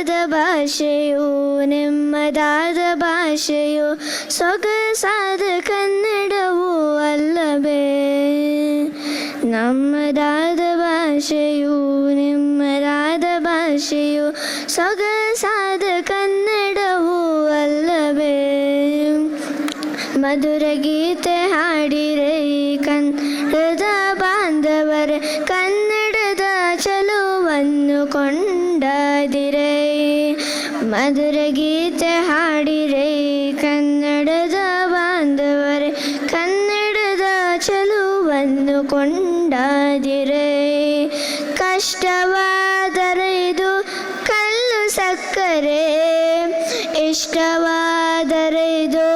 ಭಾಷೆಯು ನಿಮ್ಮದಾದ ಭಾಷೆಯು ಸೊಗಸಾದ ಕನ್ನಡವೂ ಅಲ್ಲವೇ. ನಮ್ಮದಾದ ಭಾಷೆಯು ನಿಮ್ಮದಾದ ಭಾಷೆಯು ಸೊಗಸಾದ ಕನ್ನಡವೂ ಅಲ್ಲವೇ. ಮಧುರ ಗೀತೆ ಹಾಡಿರೆ ಕನ್ನಡದ ಬಾಂಧವರೇ, ಕನ್ನಡದ ಚಲುವನ್ನು ಕೊಂಡಾದಿರೆ. ಮಧುರ ಗೀತೆ ಹಾಡಿರೆ ಕನ್ನಡದ ಬಾಂಧವರೇ, ಕನ್ನಡದ ಚಲುವನ್ನು ಕೊಂಡಾದಿರೆ. ಕಷ್ಟವಾದರೆ ಇದು ಕಲ್ಲು ಸಕ್ಕರೆ, ಇಷ್ಟವಾದರೆ ಇದು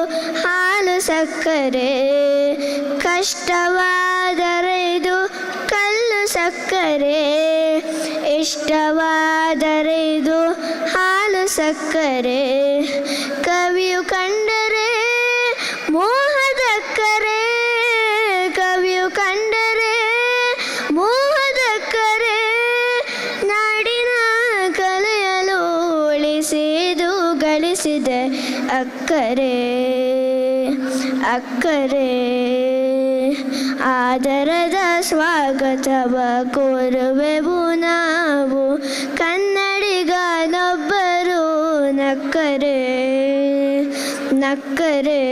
ಹಾಲು ಸಕ್ಕರೆ. ಕಷ್ಟವಾದರೆ ಇದು ಕಲ್ಲು ಸಕ್ಕರೆ, ಇಷ್ಟವಾದರೆ ಇದು ಹಾಲು ಸಕ್ಕರೆ. ಕವಿಯು ಕಂಡರೆ ಮೋಹದಕ್ಕರೆ, ಕವಿಯು ಕಂಡರೆ ಮೋಹದಕ್ಕರೆ. ನಾಡಿನ ಕಲೆಯಲು ಉಳಿಸಿದು ಗಳಿಸಿದೆ ಅಕ್ಕರೆ ಅಕ್ಕರೆ. ಆದರದ ಸ್ವಾಗತವ ಕೋರುವೆವು ನಾವು, ಕನ್ನಡಿಗನೊಬ್ಬರು ನಕ್ಕರೆ ನಕ್ಕರೆ.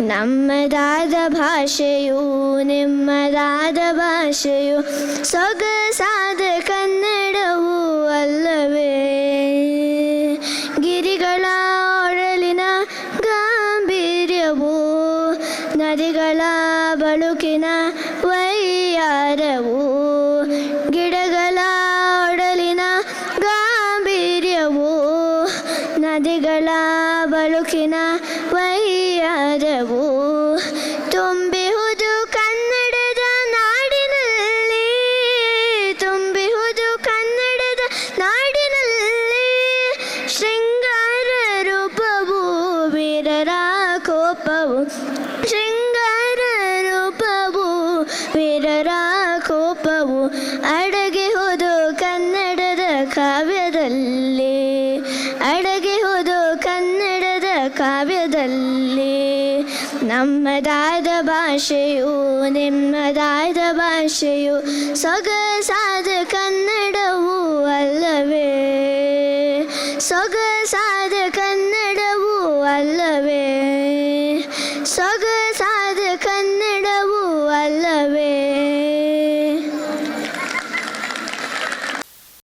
ನಮ್ಮದಾದ ಭಾಷೆಯು ನಿಮ್ಮದಾದ ಭಾಷೆಯು ಸೊಗಸಾದ ಕನ್ನಡವೂ ಅಲ್ಲವೇ. ಗಿರಿಗಳ ಒಡಲಿನ ಗಾಂಭೀರ್ಯವು, ನದಿಗಳ ಬಳುಕಿನ ವೈಯಾರವು. ಗಿಡಗಳ ಒಡಲಿನ ಗಾಂಭೀರ್ಯವು, ನದಿಗಳ ಬಳುಕಿನ ವೈಯಾರವು. ತುಂಬಿಹುದು ಕನ್ನಡದ ನಾಡಿನಲ್ಲಿ, ತುಂಬಿಹುದು ಕನ್ನಡದ ನಾಡಿನಲ್ಲಿ. ಶೃಂಗಾರ ರೂಪವು ವೀರರ ಕೋಪವು, ಶೃಂಗಾರ ರೂಪವು ವೀರರ ಕೋಪವು. ಅಡಗಿಹುದು ಕನ್ನಡದ ಕಾವ್ಯದಲ್ಲಿ, ಅಡಗಿಹುದು ಕನ್ನಡದ ಕಾವ್ಯದಲ್ಲಿ. ನಮ್ಮದಾದ ಭಾಷೆಯು ನಿಮ್ಮದಾದ ಭಾಷೆಯು ಸೊಗಸಾದ